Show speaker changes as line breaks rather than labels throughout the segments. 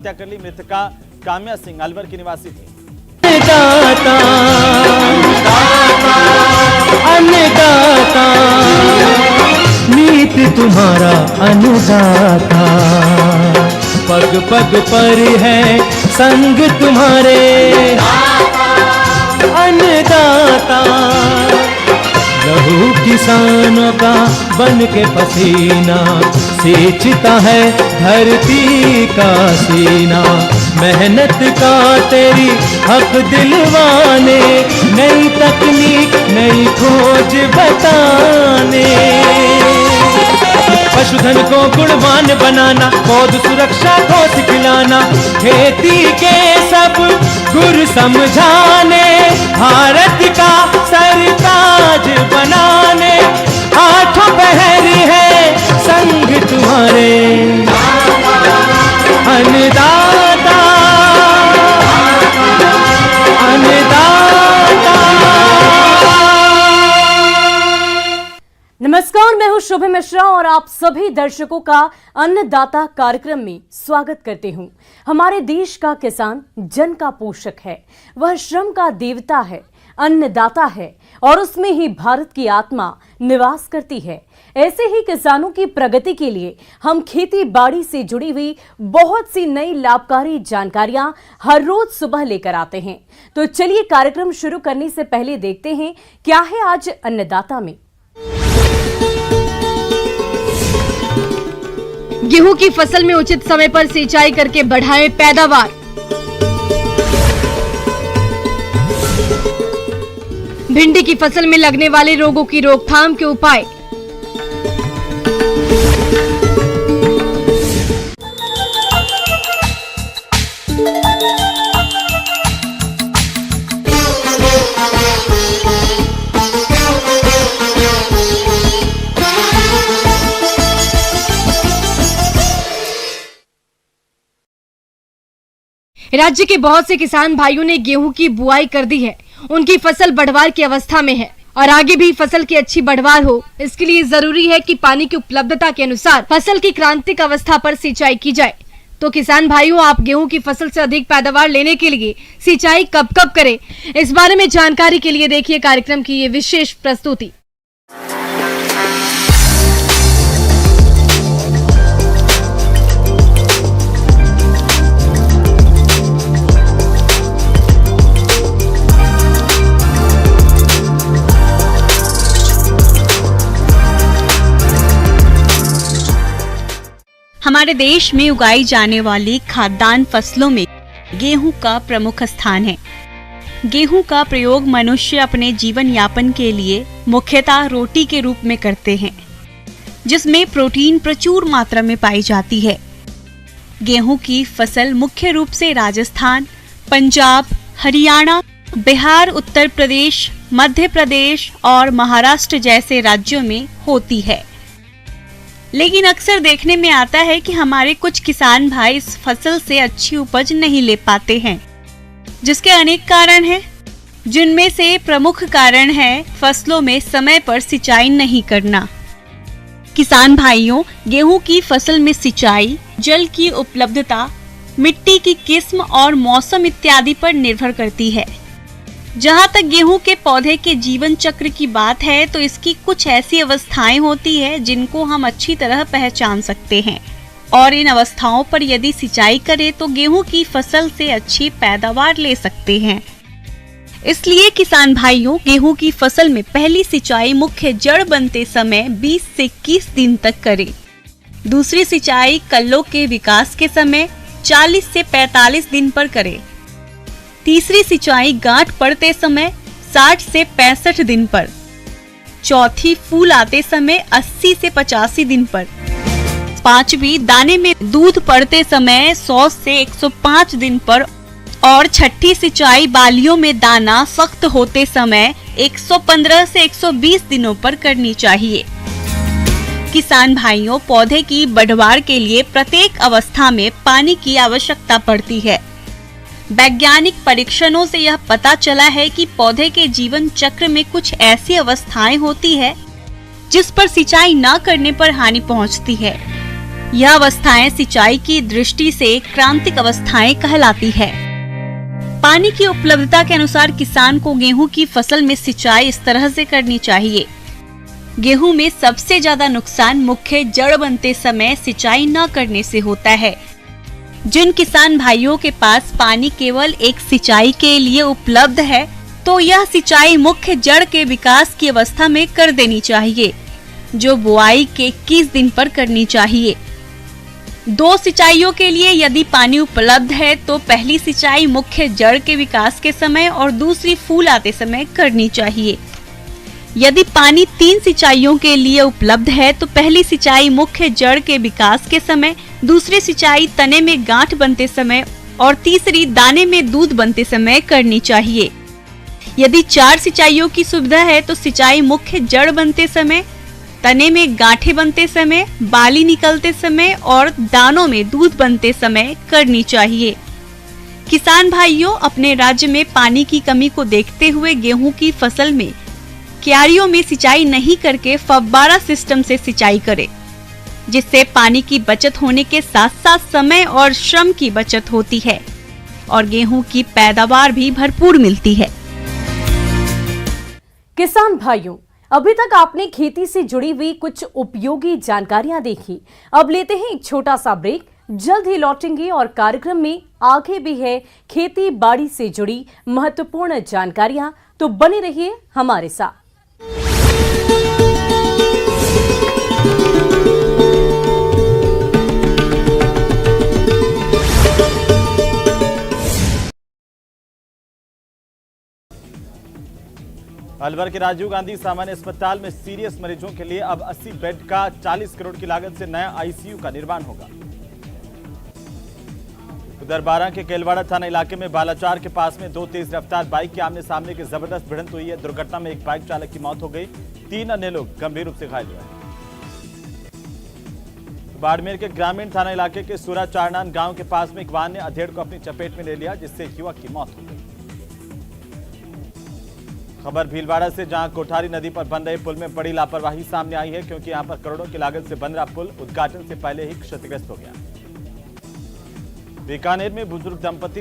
हत्या कर ली। मृतका काम्या सिंह अलवर की निवासी थी।
अन्नदाता, अन्नदाता, नीत तुम्हारा अन्नदाता, पग पग पर है संग तुम्हारे अन्नदाता। लहू किसानों का बन के पसीना सींचता है धरती का सीना। मेहनत का तेरी हक दिलवाने, नई तकनीक नई खोज बताने। पशुधन को गुणवान बनाना, पौध सुरक्षा को सिखलाना, खेती के सब गुर समझाने, भारत का सरताज बनाने। आठों पहर है संग तुम्हारे अन्नदाता, अन्नदाता।
नमस्कार, मैं हूं शुभ मिश्रा और आप सभी दर्शकों का अन्नदाता कार्यक्रम में स्वागत करती हूं। हमारे देश का किसान जन का पोषक है, वह श्रम का देवता है, अन्नदाता है और उसमें ही भारत की आत्मा निवास करती है। ऐसे ही किसानों की प्रगति के लिए हम खेती बाड़ी से जुड़ी हुई बहुत सी नई लाभकारी जानकारियां हर रोज सुबह लेकर आते हैं। तो चलिए कार्यक्रम शुरू करने से पहले देखते हैं क्या है आज अन्नदाता में।
गेहूं की फसल में उचित समय पर सिंचाई करके बढ़ाएं पैदावार। भिंडी की फसल में लगने वाले रोगों की रोकथाम के उपाय। राज्य के बहुत से किसान भाइयों ने गेहूं की बुआई कर दी है। उनकी फसल बढ़वार की अवस्था में है और आगे भी फसल की अच्छी बढ़वार हो, इसके लिए जरूरी है कि पानी की उपलब्धता के अनुसार फसल की क्रांतिक अवस्था पर सिंचाई की जाए। तो किसान भाइयों, आप गेहूं की फसल से अधिक पैदावार लेने के लिए सिंचाई कब कब करें, इस बारे में जानकारी के लिए देखिए कार्यक्रम की ये विशेष प्रस्तुति।
हमारे देश में उगाई जाने वाली खाद्यान्न फसलों में गेहूं का प्रमुख स्थान है। गेहूं का प्रयोग मनुष्य अपने जीवन यापन के लिए मुख्यतः रोटी के रूप में करते हैं, जिसमें प्रोटीन प्रचुर मात्रा में पाई जाती है। गेहूं की फसल मुख्य रूप से राजस्थान, पंजाब, हरियाणा, बिहार, उत्तर प्रदेश, मध्य प्रदेश और महाराष्ट्र जैसे राज्यों में होती है। लेकिन अक्सर देखने में आता है कि हमारे कुछ किसान भाई इस फसल से अच्छी उपज नहीं ले पाते हैं, जिसके अनेक कारण हैं, जिनमें से प्रमुख कारण है फसलों में समय पर सिंचाई नहीं करना। किसान भाइयों, गेहूं की फसल में सिंचाई, जल की उपलब्धता, मिट्टी की किस्म और मौसम इत्यादि पर निर्भर करती है। जहाँ तक गेहूं के पौधे के जीवन चक्र की बात है, तो इसकी कुछ ऐसी अवस्थाएं होती है जिनको हम अच्छी तरह पहचान सकते हैं और इन अवस्थाओं पर यदि सिंचाई करें तो गेहूं की फसल से अच्छी पैदावार ले सकते हैं। इसलिए किसान भाइयों, गेहूं की फसल में पहली सिंचाई मुख्य जड़ बनते समय 20 से 21 दिन तक करें। दूसरी सिंचाई कल्लों के विकास के समय 40 से 45 दिन पर करें। तीसरी सिंचाई गांठ पड़ते समय 60 से 65 दिन पर। चौथी फूल आते समय 80 से 85 दिन पर। पांचवी दाने में दूध पड़ते समय 100 से 105 दिन पर और छठी सिंचाई बालियों में दाना सख्त होते समय 115 से 120 दिनों पर करनी चाहिए। किसान भाइयों, पौधे की बढ़वार के लिए प्रत्येक अवस्था में पानी की आवश्यकता पड़ती है। वैज्ञानिक परीक्षणों से यह पता चला है कि पौधे के जीवन चक्र में कुछ ऐसी अवस्थाएं होती है जिस पर सिंचाई न करने पर हानि पहुंचती है। यह अवस्थाएं सिंचाई की दृष्टि से क्रांतिक अवस्थाएं कहलाती है। पानी की उपलब्धता के अनुसार किसान को गेहूं की फसल में सिंचाई इस तरह से करनी चाहिए। गेहूं में सबसे ज्यादा नुकसान मुख्य जड़ बनते समय सिंचाई न करने से होता है। जिन किसान भाइयों के पास पानी केवल एक सिंचाई के लिए उपलब्ध है, तो यह सिंचाई मुख्य जड़ के विकास की अवस्था में कर देनी चाहिए, जो बुआई के 21 दिन पर करनी चाहिए। 2 सिंचाइयों के लिए यदि पानी उपलब्ध है तो पहली सिंचाई मुख्य जड़ के विकास के समय और दूसरी फूल आते समय करनी चाहिए। यदि पानी 3 सिंचाइयों के लिए उपलब्ध है तो पहली सिंचाई मुख्य जड़ के विकास के समय, दूसरी सिंचाई तने में गांठ बनते समय और तीसरी दाने में दूध बनते समय करनी चाहिए। यदि 4 सिंचाइयों की सुविधा है तो सिंचाई मुख्य जड़ बनते समय, तने में गांठें बनते समय, बाली निकलते समय और दानों में दूध बनते समय करनी चाहिए। किसान भाइयों, अपने राज्य में पानी की कमी को देखते हुए गेहूं की फसल में क्यारियों में सिंचाई नहीं करके फव्वारा सिस्टम से सिंचाई करें, जिससे पानी की बचत होने के साथ साथ समय और श्रम की बचत होती है और गेहूं की पैदावार भी भरपूर मिलती है।
किसान भाइयों, अभी तक आपने खेती से जुड़ी हुई कुछ उपयोगी जानकारियां देखी। अब लेते हैं एक छोटा सा ब्रेक, जल्द ही लौटेंगे और कार्यक्रम में आगे भी है खेती बाड़ी से जुड़ी महत्वपूर्ण जानकारियां, तो बने रहिए हमारे साथ।
अलवर के राजीव गांधी सामान्य अस्पताल में सीरियस मरीजों के लिए अब 80 बेड का 40 करोड़ की लागत से नया आईसीयू का निर्माण होगा। उधर बारां के केलवाड़ा थाना इलाके में बालाचार के पास में 2 तेज रफ्तार बाइक के आमने सामने की जबरदस्त भिड़ंत हुई है। दुर्घटना में एक बाइक चालक की मौत हो गई, 3 अन्य लोग गंभीर रूप से घायल हुए। बाड़मेर के ग्रामीण थाना इलाके के सूरा चारनान गांव के पास में एक वाहन ने अधेड़ को अपनी चपेट में ले लिया, जिससे एक युवक की मौत हो गई। खबर भीलवाड़ा से, जहां कोठारी नदी पर बन रहे पुल में बड़ी लापरवाही सामने आई है, क्योंकि यहां पर करोड़ों की लागत से बन रहा पुल उद्घाटन से पहले ही क्षतिग्रस्त हो गया। बीकानेर में बुजुर्ग दंपति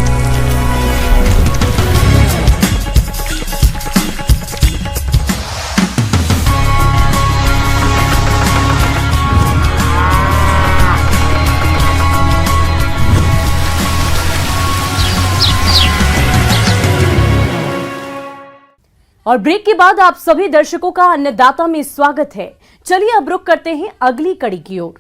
और ब्रेक के बाद आप सभी दर्शकों का अन्नदाता में स्वागत है। चलिए अब रुक करते हैं अगली कड़ी की ओर।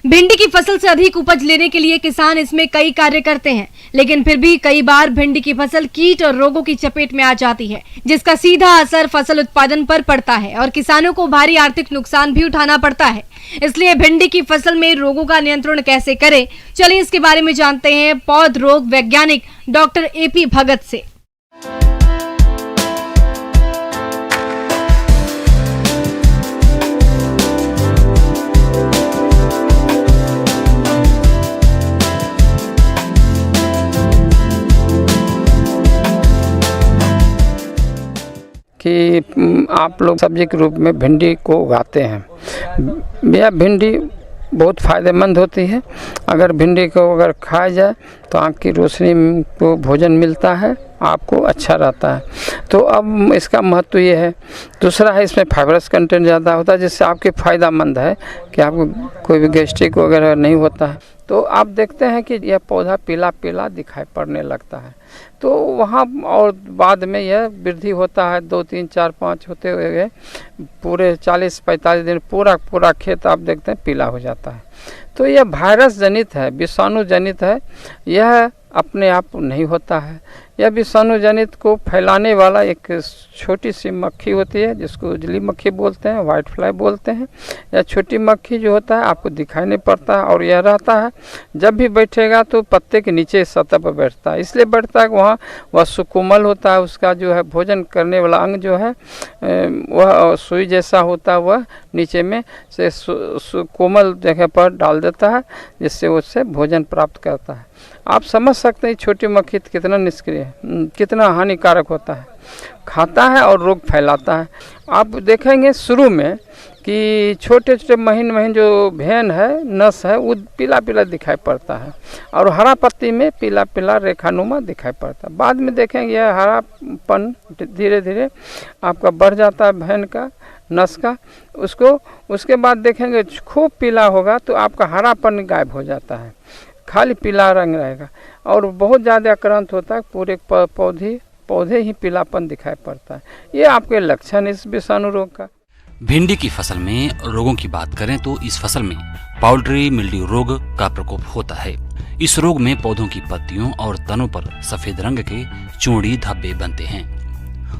भिंडी की फसल से अधिक उपज लेने के लिए किसान इसमें कई कार्य करते हैं, लेकिन फिर भी कई बार भिंडी की फसल कीट और रोगों की चपेट में आ जाती है, जिसका सीधा असर फसल उत्पादन पर पड़ता है और किसानों को भारी आर्थिक नुकसान भी उठाना पड़ता है। इसलिए भिंडी की फसल में रोगों का नियंत्रण कैसे करें, चलिए इसके बारे में जानते हैं पौध रोग वैज्ञानिक डॉक्टर AP भगत से।
कि आप लोग सब्जी के रूप में भिंडी को उगाते हैं। यह भिंडी बहुत फ़ायदेमंद होती है। अगर भिंडी को अगर खाया जाए तो आँख की रोशनी को भोजन मिलता है, आपको अच्छा रहता है। तो अब इसका महत्व ये है। दूसरा है, इसमें फाइबरस कंटेंट ज़्यादा होता है, जिससे आपके फ़ायदेमंद है कि आपको कोई भी गैस्ट्रिक वगैरह नहीं होता है। तो आप देखते हैं कि यह पौधा पीला पीला दिखाई पड़ने लगता है। तो वहाँ और बाद में यह वृद्धि होता है, 2, 3, 4, 5 होते हुए पूरे 40-45 दिन पूरा खेत आप देखते हैं पीला हो जाता है। तो यह वायरस जनित है, विषाणु जनित है। यह अपने आप नहीं होता है। यह विषाणु जनित को फैलाने वाला एक छोटी सी मक्खी होती है, जिसको उजली मक्खी बोलते हैं, वाइट फ्लाई बोलते हैं। यह छोटी मक्खी जो होता है आपको दिखाई नहीं पड़ता है और यह रहता है जब भी बैठेगा तो पत्ते के नीचे सतह पर बैठता है। इसलिए बैठता है कि वहाँ वह सुकोमल होता है, उसका जो है भोजन करने वाला अंग जो है वह सुई जैसा होता है, वह नीचे में से कोमल जगह पर पर डाल देता है, जिससे उससे भोजन प्राप्त करता है। आप समझ सकते हैं छोटी मक्खी कितना निष्क्रिय है, कितना हानिकारक होता है, खाता है और रोग फैलाता है। आप देखेंगे शुरू में कि छोटे छोटे महीन जो भेन है, नस है, वो पीला पीला दिखाई पड़ता है और हरा पत्ती में पीला पीला रेखानुमा दिखाई पड़ता है। बाद में देखेंगे यह हरापन धीरे धीरे आपका बढ़ जाता है भेन का, नस का। उसके बाद देखेंगे खूब पीला होगा तो आपका हरापन गायब हो जाता है, खाली पीला रंग रहेगा और बहुत ज़्यादा आक्रांत होता है, पूरे पौधे ही पीलापन दिखाई पड़ता है। ये आपके लक्षण इस विषाणु रोग का।
भिंडी की फसल में रोगों की बात करें तो इस फसल में पाउडरी मिल्ड्यू रोग का प्रकोप होता है। इस रोग में पौधों की पत्तियों और तनों पर सफेद रंग के चूड़ी धब्बे बनते हैं।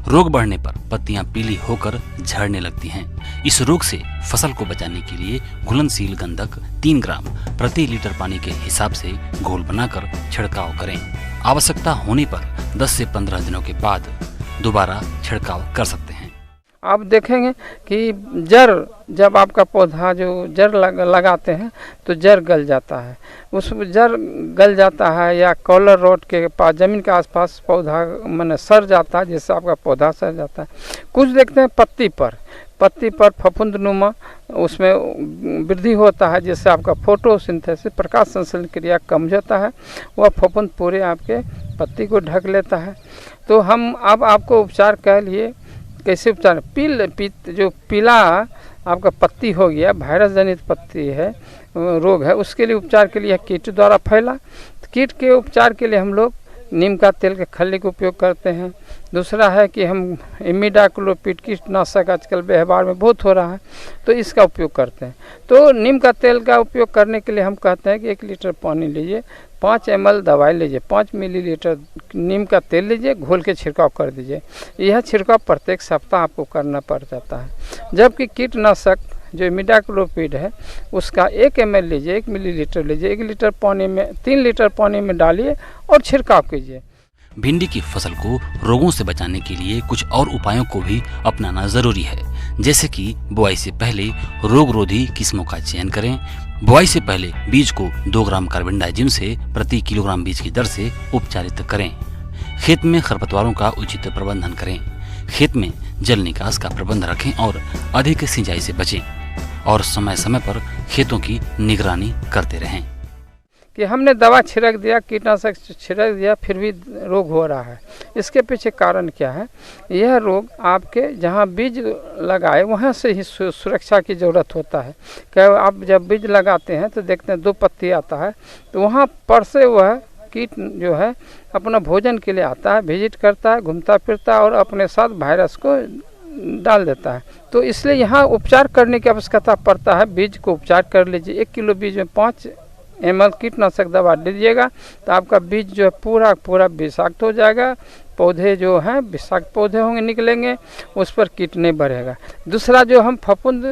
रोग बढ़ने पर पत्तियां पीली होकर झड़ने लगती हैं। इस रोग से फसल को बचाने के लिए घुलनशील गंधक 3 ग्राम प्रति लीटर पानी के हिसाब से घोल बनाकर छिड़काव करें। आवश्यकता होने पर 10 से 15 दिनों के बाद दोबारा छिड़काव कर सकते हैं।
आप देखेंगे कि जब आपका पौधा जो जड़ लगाते हैं तो जड़ गल जाता है, उस जड़ गल जाता है या कॉलर रोड के पास ज़मीन के आसपास पौधा माने सड़ जाता है, जिससे आपका पौधा सड़ जाता है। कुछ देखते हैं पत्ती पर फफूंदनुमा उसमें वृद्धि होता है, जिससे आपका फोटोसिंथेसिस प्रकाश संश्लेषण क्रिया कम जाता है, वह फफूंद पूरे आपके पत्ती को ढक लेता है। तो हम अब आपको उपचार के लिए कैसे उपचार, जो पीला आपका पत्ती हो गया, वायरस जनित पत्ती है, रोग है, उसके लिए उपचार के लिए कीट द्वारा फैला। कीट के उपचार के लिए हम लोग नीम का तेल के खल्ली का उपयोग करते हैं। दूसरा है कि हम इमिडाक्लोपीड कीटनाशक आजकल व्यवहार में बहुत हो रहा है, तो इसका उपयोग करते हैं। तो नीम का तेल का उपयोग करने के लिए हम कहते हैं कि 1 लीटर पानी लीजिए, 5 ml दवाई लीजिए, 5 मिलीलीटर नीम का तेल लीजिए, घोल के छिड़काव कर दीजिए। यह छिड़काव प्रत्येक सप्ताह आपको करना पड़ जाता है। जबकि कीटनाशक जो इमिडाक्लोपीड है उसका 1 ml लीजिए, 1 मिलीलीटर लीजिए, 1 लीटर पानी में 3 लीटर पानी में डालिए और छिड़काव कीजिए।
भिंडी की फसल को रोगों से बचाने के लिए कुछ और उपायों को भी अपनाना जरूरी है, जैसे कि बुआई से पहले रोग रोधी किस्मों का चयन करें। बुआई से पहले बीज को 2 ग्राम कार्बेंडाजिम से प्रति किलोग्राम बीज की दर से उपचारित करें। खेत में खरपतवारों का उचित प्रबंधन करें। खेत में जल निकास का प्रबंध रखें और अधिक सिंचाई से बचें और समय समय पर खेतों की निगरानी करते रहें।
कि हमने दवा छिड़क दिया, कीटनाशक छिड़क दिया, फिर भी रोग हो रहा है, इसके पीछे कारण क्या है? यह रोग आपके जहाँ बीज लगाए वहाँ से ही सुरक्षा की ज़रूरत होता है। क्या आप जब बीज लगाते हैं तो देखते हैं 2 पत्ती आता है, तो वहाँ पर से वह कीट जो है अपना भोजन के लिए आता है, विजिट करता है, घूमता फिरता है और अपने साथ वायरस को डाल देता है। तो इसलिए यहाँ उपचार करने की आवश्यकता पड़ता है। बीज को उपचार कर लीजिए। 1 किलो बीज में 5 ml कीटनाशक दवा दीजिएगा तो आपका बीज जो है पूरा विषाक्त हो जाएगा। पौधे जो हैं विषाक्त पौधे होंगे, निकलेंगे, उस पर कीट नहीं बढ़ेगा। दूसरा जो हम फफूंद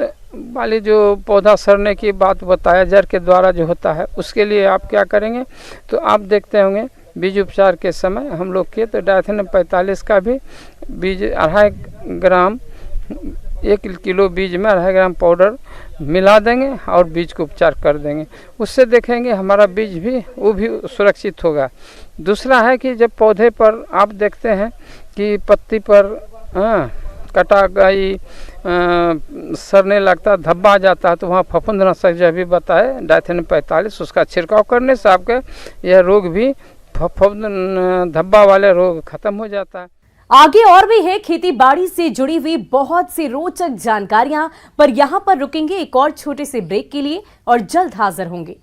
वाली जो पौधा सड़ने की बात बताया जड़ के द्वारा जो होता है, उसके लिए आप क्या करेंगे? तो आप देखते होंगे बीज उपचार के समय हम लोग किए तो डायथेनियम 45 का भी बीज 2.5 ग्राम 1 किलो बीज में 2.5 ग्राम पाउडर मिला देंगे और बीज को उपचार कर देंगे। उससे देखेंगे हमारा बीज भी वो भी सुरक्षित होगा। दूसरा है कि जब पौधे पर आप देखते हैं कि पत्ती पर कटा गई सड़ने लगता है, धब्बा आ जाता है, तो वहाँ फफूंदनाशक जो भी बताए डायथेनियम 45 उसका छिड़काव करने से आपके यह रोग भी धब्बा वाले रोग खत्म हो जाता है।
आगे और भी है खेती बाड़ी से जुड़ी हुई बहुत सी रोचक जानकारियां, पर यहां पर रुकेंगे एक और छोटे से ब्रेक के लिए और जल्द हाजिर होंगे।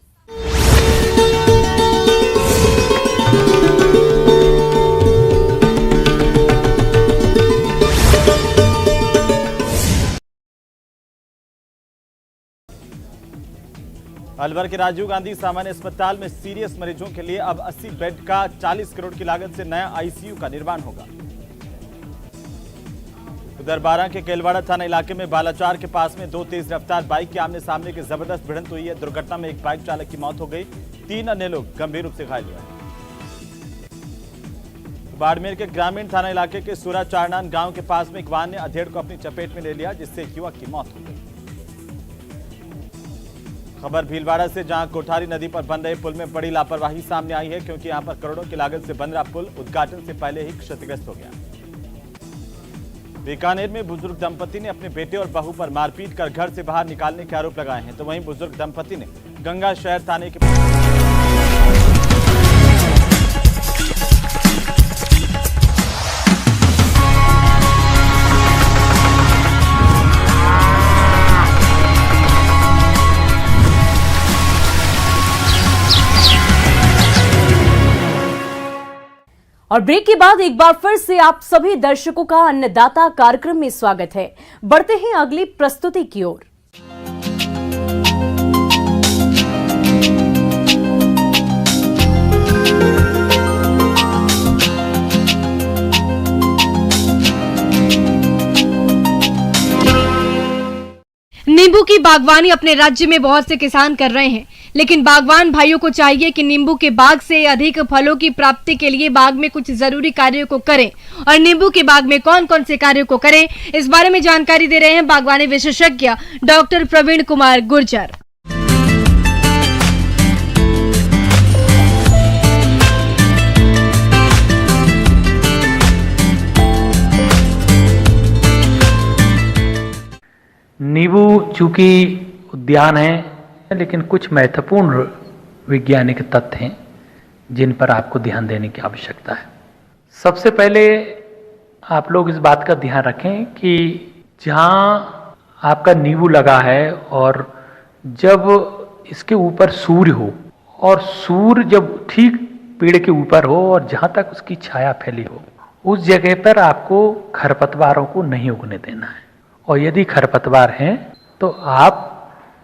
अलवर के राजीव गांधी सामान्य अस्पताल में सीरियस मरीजों के लिए अब 80 बेड का 40 करोड़ की लागत से नया आईसीयू का निर्माण होगा। उधर बारां के केलवाड़ा थाना इलाके में बालाचार के पास में 2 तेज रफ्तार बाइक के आमने सामने की जबरदस्त भिड़ंत हुई है। दुर्घटना में एक बाइक चालक की मौत हो गई, 3 अन्य लोग गंभीर रूप से घायल हुए। बाड़मेर के ग्रामीण थाना इलाके के सूरा चारनान गांव के पास में एक वाहन ने अधेड़ को अपनी चपेट में ले लिया, जिससे एक युवक की मौत हो गई। खबर भीलवाड़ा से, जहां कोठारी नदी पर बन रहे पुल में बड़ी लापरवाही सामने आई है, क्योंकि यहां पर करोड़ों की लागत से बन रहा पुल उद्घाटन से पहले ही क्षतिग्रस्त हो गया। बीकानेर में बुजुर्ग दंपति ने अपने बेटे और बहू पर मारपीट कर घर से बाहर निकालने के आरोप लगाए हैं, तो वहीं बुजुर्ग दंपति ने गंगा शहर थाने के
और ब्रेक के बाद एक बार फिर से आप सभी दर्शकों का अन्नदाता कार्यक्रम में स्वागत है। बढ़ते हैं अगली प्रस्तुति की ओर।
नींबू की बागवानी अपने राज्य में बहुत से किसान कर रहे हैं, लेकिन बागवान भाइयों को चाहिए कि नींबू के बाग से अधिक फलों की प्राप्ति के लिए बाग में कुछ जरूरी कार्यों को करें। और नींबू के बाग में कौन कौन से कार्यों को करें, इस बारे में जानकारी दे रहे हैं बागवानी विशेषज्ञ डॉक्टर प्रवीण कुमार गुर्जर।
नींबू चूंकि उद्यान है, लेकिन कुछ महत्वपूर्ण वैज्ञानिक तथ्य हैं जिन पर आपको ध्यान देने की आवश्यकता है। सबसे पहले आप लोग इस बात का ध्यान रखें कि जहाँ आपका नींबू लगा है और जब इसके ऊपर सूर्य हो और सूर्य जब ठीक पेड़ के ऊपर हो और जहाँ तक उसकी छाया फैली हो, उस जगह पर आपको खरपतवारों को नहीं उगने देना है। और यदि खरपतवार हैं तो आप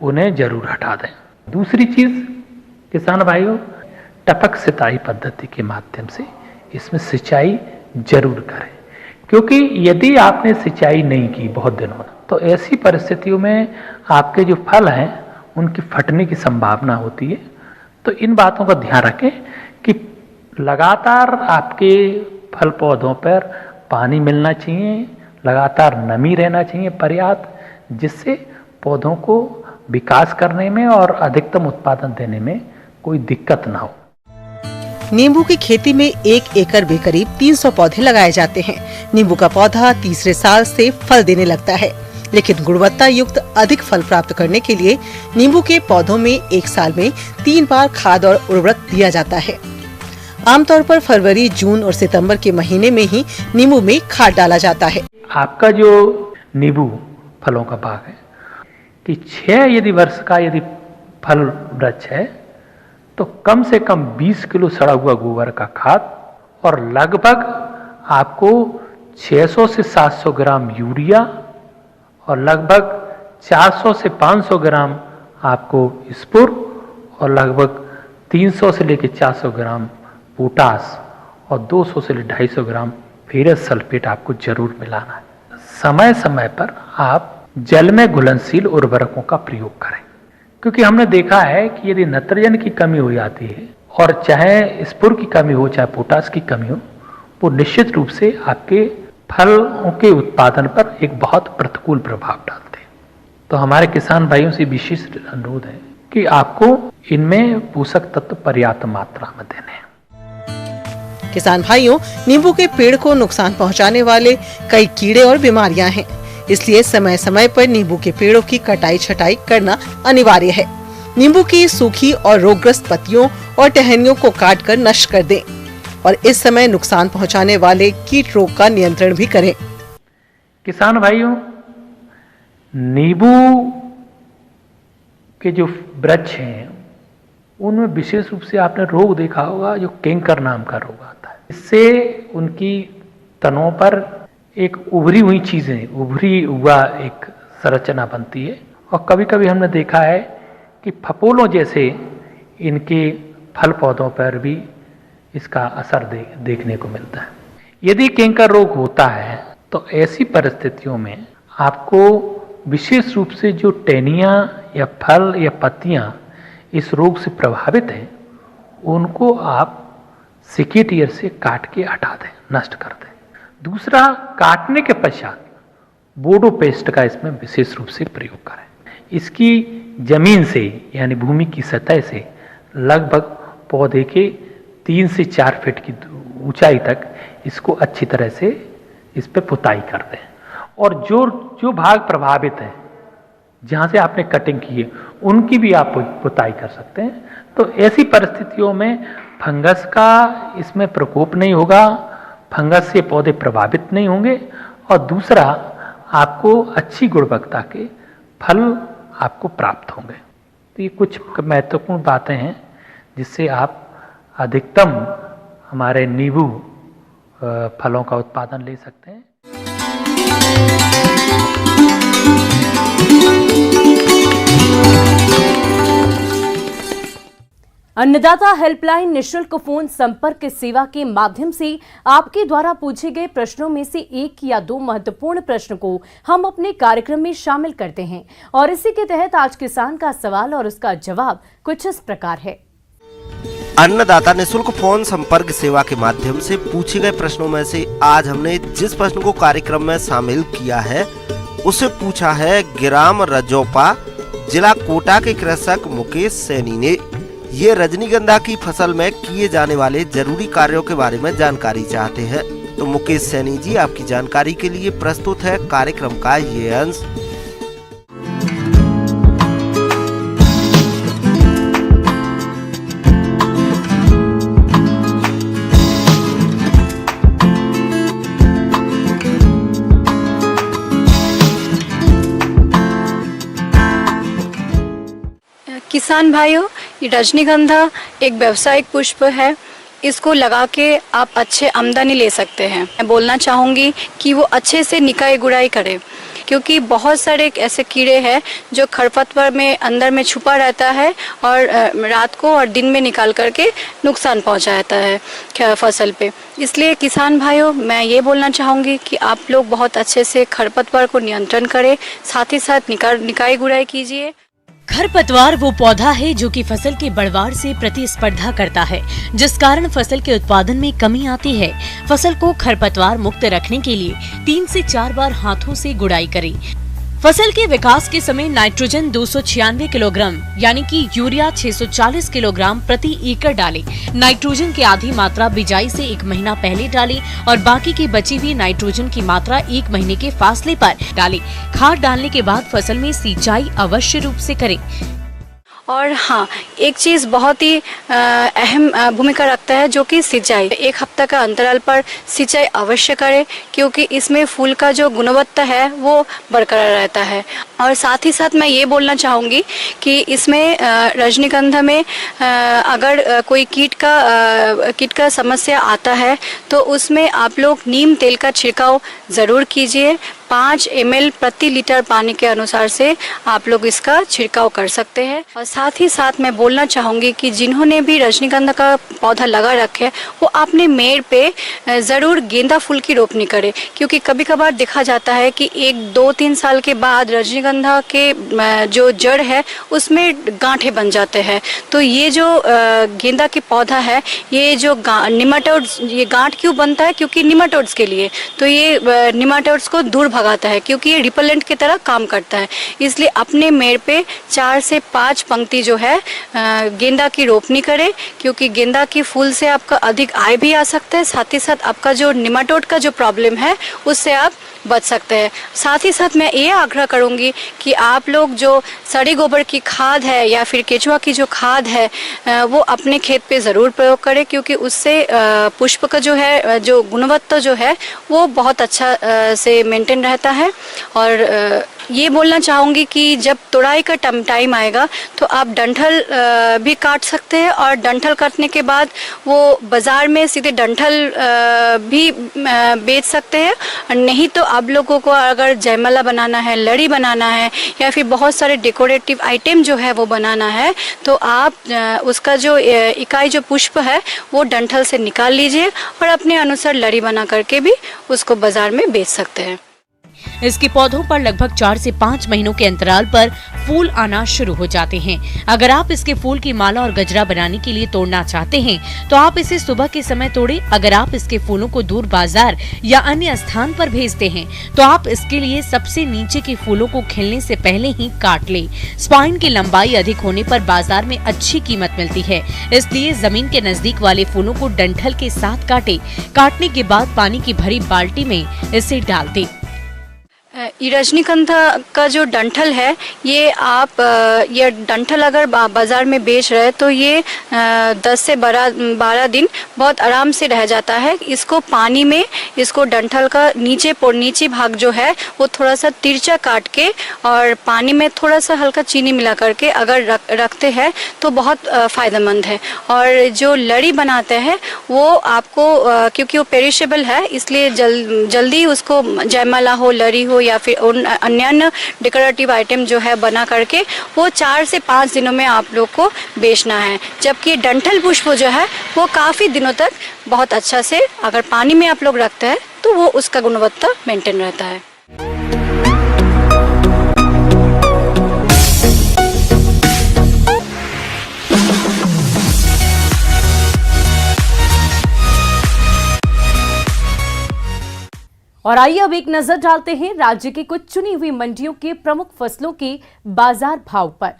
उन्हें जरूर हटा दें। दूसरी चीज किसान भाइयों, टपक सिंचाई पद्धति के माध्यम से इसमें सिंचाई जरूर करें, क्योंकि यदि आपने सिंचाई नहीं की बहुत दिनों तो ऐसी परिस्थितियों में आपके जो फल हैं उनकी फटने की संभावना होती है। तो इन बातों का ध्यान रखें कि लगातार आपके फल पौधों पर पानी मिलना चाहिए, लगातार नमी रहना चाहिए पर्याप्त, जिससे पौधों को विकास करने में और अधिकतम उत्पादन देने में कोई दिक्कत ना हो।
नींबू की खेती में 1 एकड़ में करीब 300 पौधे लगाए जाते हैं। नींबू का पौधा तीसरे साल से फल देने लगता है, लेकिन गुणवत्ता युक्त अधिक फल प्राप्त करने के लिए नींबू के पौधों में 1 साल में 3 बार खाद और उर्वरक दिया जाता है। आमतौर पर फरवरी, जून और सितंबर के महीने में ही नींबू में खाद डाला जाता है।
आपका जो नींबू फलों का बाग है कि 6 यदि वर्ष का यदि फल वृक्ष है तो कम से कम 20 किलो सड़ा हुआ गोबर का खाद और लगभग आपको 600 से 700 ग्राम यूरिया और लगभग 400 से 500 ग्राम आपको स्पुर और लगभग 300 से लेकर 400 ग्राम पोटास और 200 से 250 ग्राम फेरस सल्फेट आपको जरूर मिलाना है। समय समय पर आप जल में घुलनशील उर्वरकों का प्रयोग करें, क्योंकि हमने देखा है कि यदि नाइट्रोजन की कमी हो जाती है और चाहे स्पुर की कमी हो चाहे पोटास की कमी हो, वो निश्चित रूप से आपके फलों के उत्पादन पर एक बहुत प्रतिकूल प्रभाव डालते हैं। तो हमारे किसान भाइयों से विशेष अनुरोध है कि आपको इनमें पोषक तत्व पर्याप्त मात्रा में देने हैं।
किसान भाइयों, नींबू के पेड़ को नुकसान पहुंचाने वाले कई कीड़े और बीमारियां हैं, इसलिए समय समय पर नींबू के पेड़ों की कटाई छटाई करना अनिवार्य है। नींबू की सूखी और रोगग्रस्त पत्तियों और टहनियों को काट कर नष्ट कर दें और इस समय नुकसान पहुंचाने वाले कीट रोग का नियंत्रण भी करें।
किसान भाइयों, नींबू के जो वृक्ष हैं उनमें विशेष रूप से आपने रोग देखा होगा जो कैंकर नाम का रोग आता है। इससे उनकी तनों पर एक उभरी हुई चीजें, उभरी हुआ एक संरचना बनती है और कभी कभी हमने देखा है कि फफोलों जैसे इनके फल पौधों पर भी इसका असर देखने को मिलता है। यदि कैंकर रोग होता है तो ऐसी परिस्थितियों में आपको विशेष रूप से जो टहनियाँ या फल या पत्तियाँ इस रोग से प्रभावित हैं उनको आप सिकेटियर से काट के हटा दें, नष्ट कर दें। दूसरा, काटने के पश्चात बोडो पेस्ट का इसमें विशेष रूप से प्रयोग करें। इसकी जमीन से यानी भूमि की सतह से लगभग पौधे के 3 से 4 फीट की ऊंचाई तक इसको अच्छी तरह से इस पे पुताई कर दें। और जो भाग प्रभावित है, जहाँ से आपने कटिंग की है, उनकी भी आप पुताई कर सकते हैं। तो ऐसी परिस्थितियों में फंगस का इसमें प्रकोप नहीं होगा, फंगस से पौधे प्रभावित नहीं होंगे, और दूसरा आपको अच्छी गुणवत्ता के फल आपको प्राप्त होंगे। तो ये कुछ महत्वपूर्ण बातें हैं जिससे आप अधिकतम हमारे नींबू फलों का उत्पादन ले सकते हैं।
अन्नदाता हेल्पलाइन निशुल्क फोन संपर्क सेवा के माध्यम से आपके द्वारा पूछे गए प्रश्नों में से 1 या 2 महत्वपूर्ण प्रश्न को हम अपने कार्यक्रम में शामिल करते हैं और इसी के तहत आज किसान का सवाल और उसका जवाब कुछ इस प्रकार है।
अन्नदाता निशुल्क फोन संपर्क सेवा के माध्यम से पूछे गए प्रश्नों में से आज हमने जिस प्रश्न को कार्यक्रम में शामिल किया है उसे पूछा है ग्राम रजौपा, जिला कोटा के कृषक मुकेश सैनी ने। ये रजनीगंधा की फसल में किए जाने वाले जरूरी कार्यों के बारे में जानकारी चाहते हैं। तो मुकेश सैनी जी, आपकी जानकारी के लिए प्रस्तुत है कार्यक्रम का ये अंश।
किसान भाइयों, ये रजनीगंधा एक व्यावसायिक पुष्प है। इसको लगा के आप अच्छे आमदनी ले सकते हैं। मैं बोलना चाहूँगी कि वो अच्छे से निकाई गुड़ाई करें, क्योंकि बहुत सारे ऐसे कीड़े हैं जो खरपतवार में अंदर में छुपा रहता है और रात को और दिन में निकाल करके नुकसान पहुंचाता है फसल पे। इसलिए किसान भाइयों, मैं ये बोलना चाहूँगी कि आप लोग बहुत अच्छे से खरपतवार को नियंत्रण करें, साथ ही साथ निकाई गुड़ाई कीजिए।
खरपतवार वो पौधा है जो कि फसल के बढ़वार से प्रतिस्पर्धा करता है, जिस कारण फसल के उत्पादन में कमी आती है। फसल को खरपतवार मुक्त रखने के लिए 3 से 4 बार हाथों से गुड़ाई करें। फसल के विकास के समय नाइट्रोजन 296 किलोग्राम यानी कि यूरिया 640 किलोग्राम प्रति एकड़ डालें। नाइट्रोजन की आधी मात्रा बिजाई से 1 महीना पहले डालें और बाकी की बची हुई नाइट्रोजन की मात्रा 1 महीने के फासले पर डालें। खाद डालने के बाद फसल में सिंचाई अवश्य रूप से करें।
और हाँ, एक चीज़ बहुत ही अहम भूमिका रखता है जो कि सिंचाई। 1 हफ्ता का अंतराल पर सिंचाई अवश्य करें, क्योंकि इसमें फूल का जो गुणवत्ता है वो बरकरार रहता है। और साथ ही साथ मैं ये बोलना चाहूँगी कि इसमें रजनीगंधा में अगर कोई कीट का समस्या आता है तो उसमें आप लोग नीम तेल का छिड़काव ज़रूर कीजिए। 5 ml प्रति लीटर पानी के अनुसार से आप लोग इसका छिड़काव कर सकते हैं। और साथ ही साथ मैं बोलना चाहूँगी कि जिन्होंने भी रजनीगंधा का पौधा लगा रखे है वो अपने मेड़ पे ज़रूर गेंदा फूल की रोपनी करें, क्योंकि कभी कभार देखा जाता है कि 1, 2, 3 साल के बाद रजनीगंधा के जो जड़ है उसमें गांठें बन जाते हैं। तो ये जो गेंदा की पौधा है, ये जो निमाटोड्स, ये गांठ क्यों बनता है? क्योंकि निमाटोड्स के लिए। तो ये निमाटोड्स को दूर भगाता है, क्योंकि ये रिपेलेंट की तरह काम करता है। इसलिए अपने मेड़ पे 4 से 5 पंक्ति जो है गेंदा की रोपनी करें, क्योंकि गेंदा की फूल से आपका अधिक आय भी आ सकता है। साथ ही साथ आपका जो निमाटोड का जो प्रॉब्लम है उससे आप बच सकते हैं। साथ ही साथ मैं ये आग्रह करूंगी कि आप लोग जो सड़ी गोबर की खाद है या फिर केचुआ की जो खाद है वो अपने खेत पे ज़रूर प्रयोग करें, क्योंकि उससे पुष्प का जो है जो गुणवत्ता जो है वो बहुत अच्छा से मेंटेन रहता है। और ये बोलना चाहूँगी कि जब तुड़ाई का टाइम आएगा तो आप डंठल भी काट सकते हैं, और डंठल काटने के बाद वो बाज़ार में सीधे डंठल भी बेच सकते हैं। नहीं तो आप लोगों को अगर जयमाला बनाना है, लड़ी बनाना है या फिर बहुत सारे डेकोरेटिव आइटम जो है वो बनाना है, तो आप उसका जो इकाई जो पुष्प है वो डंठल से निकाल लीजिए और अपने अनुसार लड़ी बना करके भी उसको बाज़ार में बेच सकते हैं।
इसके पौधों पर लगभग 4 से 5 महीनों के अंतराल पर फूल आना शुरू हो जाते हैं। अगर आप इसके फूल की माला और गजरा बनाने के लिए तोड़ना चाहते हैं तो आप इसे सुबह के समय तोड़े। अगर आप इसके फूलों को दूर बाजार या अन्य स्थान पर भेजते हैं तो आप इसके लिए सबसे नीचे के फूलों को खिलने से पहले ही काट ले। स्पाइन की लंबाई अधिक होने पर बाजार में अच्छी कीमत मिलती है, इसलिए जमीन के नजदीक वाले फूलों को डंठल के साथ काटे। काटने के बाद पानी की भरी बाल्टी में इसे डाल दें।
ये रजनीगंधा का जो डंठल है, ये डंठल अगर बाजार में बेच रहे तो ये 10 से 12 दिन बहुत आराम से रह जाता है। इसको पानी में इसको डंठल का नीचे भाग जो है वो थोड़ा सा तिरछा काट के और पानी में थोड़ा सा हल्का चीनी मिला करके अगर रखते हैं तो बहुत फ़ायदेमंद है। और जो लड़ी बनाते हैं वो आपको क्योंकि वो पेरिशेबल है इसलिए जल्दी उसको जयमाला हो, लड़ी हो या फिर अन्य डेकोरेटिव आइटम जो है बना करके वो 4 से 5 दिनों में आप लोग को बेचना है। जबकि डंठल पुष्प जो है वो काफ़ी दिनों तक बहुत अच्छा से अगर पानी में आप लोग रखते हैं तो वो उसका गुणवत्ता मेंटेन रहता है।
और आइए अब एक नजर डालते हैं राज्य की कुछ चुनी हुई मंडियों के प्रमुख फसलों के बाजार भाव पर।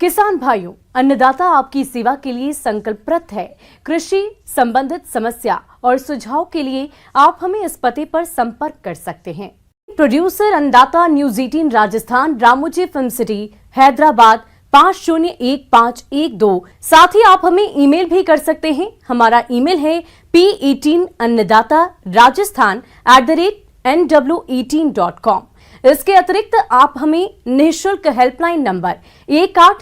किसान भाइयों, अन्नदाता आपकी सेवा के लिए संकल्परत है। कृषि संबंधित समस्या और सुझाव के लिए आप हमें इस पते पर संपर्क कर सकते हैं। प्रोड्यूसर अन्नदाता news 18 Rajasthan, Ramoji film city, Hyderabad 501512। साथ ही आप हमें ईमेल भी कर सकते हैं। हमारा ईमेल है p18annadatarajasthan@nw18.com। इसके अतिरिक्त आप हमें निःशुल्क हेल्पलाइन नंबर 18